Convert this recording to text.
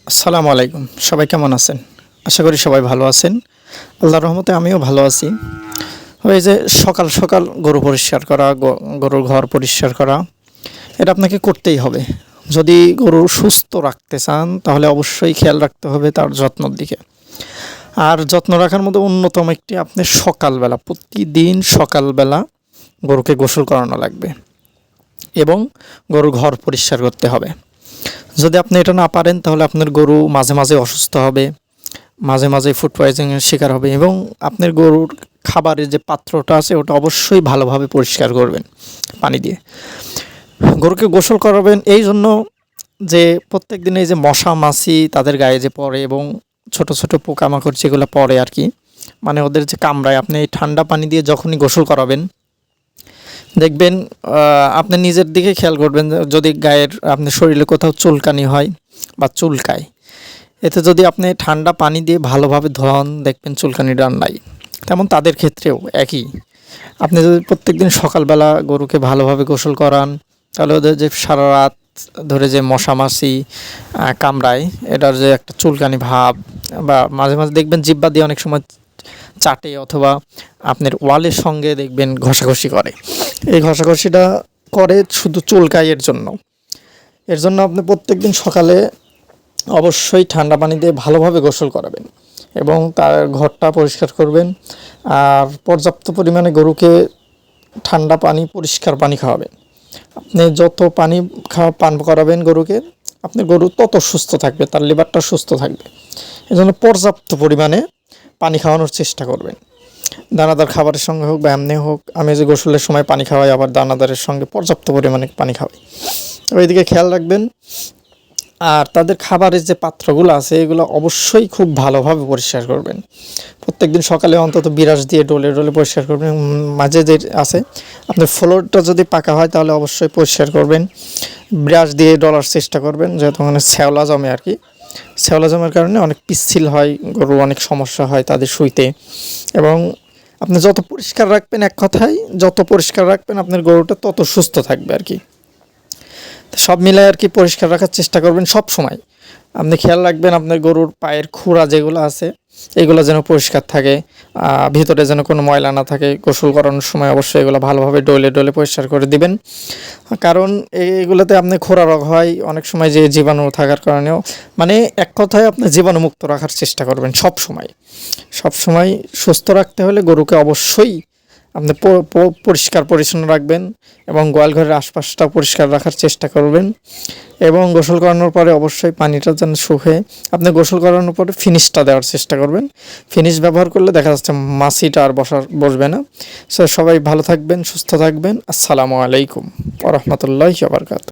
আসসালামু আলাইকুম। সবাই কেমন আছেন? আশা করি সবাই ভালো আছেন। আল্লাহর রহমতে আমিও ভালো আছি। ওই যে সকাল সকাল গরু পরিষ্কার করা, গরুর ঘর পরিষ্কার করা, এটা আপনাকে করতেই হবে। যদি গরু সুস্থ রাখতে চান তাহলে অবশ্যই খেয়াল রাখতে হবে তার যত্নর দিকে। আর যত্ন রাখার মধ্যে অন্যতম একটি আপনি সকালবেলা, প্রতিদিন সকালবেলা গরুকে গোসল করানো লাগবে এবং গরুর ঘর পরিষ্কার করতে হবে। যদি আপনি এটা না পারেন তাহলে আপনার গরু মাঝে মাঝে অসুস্থ হবে, মাঝে মাঝে ফুড পয়জনিংয়ের শিকার হবে এবং আপনার গরুর খাবারের যে পাত্রটা আছে ওটা অবশ্যই ভালোভাবে পরিষ্কার করবেন পানি দিয়ে। গরুকে গোসল করাবেন এই জন্য যে প্রত্যেক দিন এই যে মশা মাছি তাদের গায়ে যে পড়ে এবং ছোট ছোট পোকামাকড় যেগুলো পড়ে আর কি, মানে ওদের যে কামড়ায়, আপনি এই ঠান্ডা পানি দিয়ে যখনই গোসল করাবেন দেখবেন আপনি নিজের দিকে খেয়াল করবেন যদি গায়ের আপনার শরীরে কোথাও চুলকানি হয় বা চুলকায়, এতে যদি আপনি ঠান্ডা পানি দিয়ে ভালোভাবে ধোয়ান দেখবেন চুলকানিটা আর নাই। তেমন তাদের ক্ষেত্রেও একই, আপনি যদি প্রত্যেকদিন সকালবেলা গরুকে ভালোভাবে গোসল করান তাহলে ওদের যে সারা রাত ধরে যে মশা মাছি কামড়ায়, এটার যে একটা চুলকানি ভাব বা মাঝে মাঝে দেখবেন জিহ্বা দিয়ে অনেক সময় চাটে অথবা আপনার ওয়ালের সঙ্গে দেখবেন ঘষাঘষি করে, এই ঘষাঘষিটা করে শুধু চুলকায় এর জন্য আপনি প্রত্যেকদিন সকালে অবশ্যই ঠান্ডা পানি দিয়ে ভালোভাবে গোসল করাবেন এবং তার ঘরটা পরিষ্কার করবেন। আর পর্যাপ্ত পরিমাণে গরুকে ঠান্ডা পানি, পরিষ্কার পানি খাওয়াবেন। আপনি যত পানি পান করাবেন গরুকে, আপনার গরু তত সুস্থ থাকবে, তার লিভারটা সুস্থ থাকবে। এই জন্য পর্যাপ্ত পরিমাণে পানি খাওয়ানোর চেষ্টা করবেন, দানাদার খাবারের সঙ্গে হোক বা এমনি হোক। আমি যে গোসলের সময় পানি খাওয়াই, আবার দানাদারের সঙ্গে পর্যাপ্ত পরিমাণে পানি খাওয়াই, ওইদিকে খেয়াল রাখবেন। আর তাদের খাবারের যে পাত্রগুলো আছে এগুলো অবশ্যই খুব ভালোভাবে পরিষ্কার করবেন। প্রত্যেকদিন সকালে অন্তত বিরাস দিয়ে ডলে ডলে পরিষ্কার করবেন। মাঝে যে আছে আপনার ফ্লোরটা যদি পাকা হয় তাহলে অবশ্যই পরিষ্কার করবেন, ব্রাশ দিয়ে ডলার চেষ্টা করবেন, যেহেতু মানে শ্যাওলা জমে আর কি। শ্যাওলা জমের কারণে অনেক পিচ্ছিল হয় গরু, অনেক সমস্যা হয় তাদের শুইতে। এবং আপনি যত পরিষ্কার রাখবেন, এক কথায় যত পরিষ্কার রাখবেন আপনার গরুটা তত সুস্থ থাকবে আর কি। সব মিলায় আর কি পরিষ্কার রাখার চেষ্টা করবেন সব সময়। আপনি খেয়াল রাখবেন আপনার গরুর পায়ের খুরা যেগুলো আছে এগুলো যেন পরিষ্কার থাকে, ভিতরে যেন কোনো ময়লা না থাকে। গোসল করানোর সময় অবশ্যই এগুলো ভালোভাবে ডলে ডলে পরিষ্কার করে দিবেন, কারণ এইগুলোতে আপনি খোরা রোগ হয় অনেক সময়, যে জীবাণু থাকার কারণেও। মানে এক কথায় আপনি জীবাণুমুক্ত রাখার চেষ্টা করবেন সব সময়। সব সময় সুস্থ রাখতে হলে গরুকে অবশ্যই আপনি পরিষ্কার পরিচ্ছন্ন রাখবেন এবং গোয়ালঘরের আশপাশটা পরিষ্কার রাখার চেষ্টা করবেন। এবং গোসল করানোর পরে অবশ্যই পানিটা যেন শুকে, আপনি গোসল করানোর পরে ফিনিশটা দেওয়ার চেষ্টা করবেন। ফিনিশ ব্যবহার করলে দেখা যাচ্ছে মাছিটা আর বসবে না। সবাই ভালো থাকবেন, সুস্থ থাকবেন। আসসালামু আলাইকুম ওয়া রাহমাতুল্লাহি ওয়া বারাকাতুহু।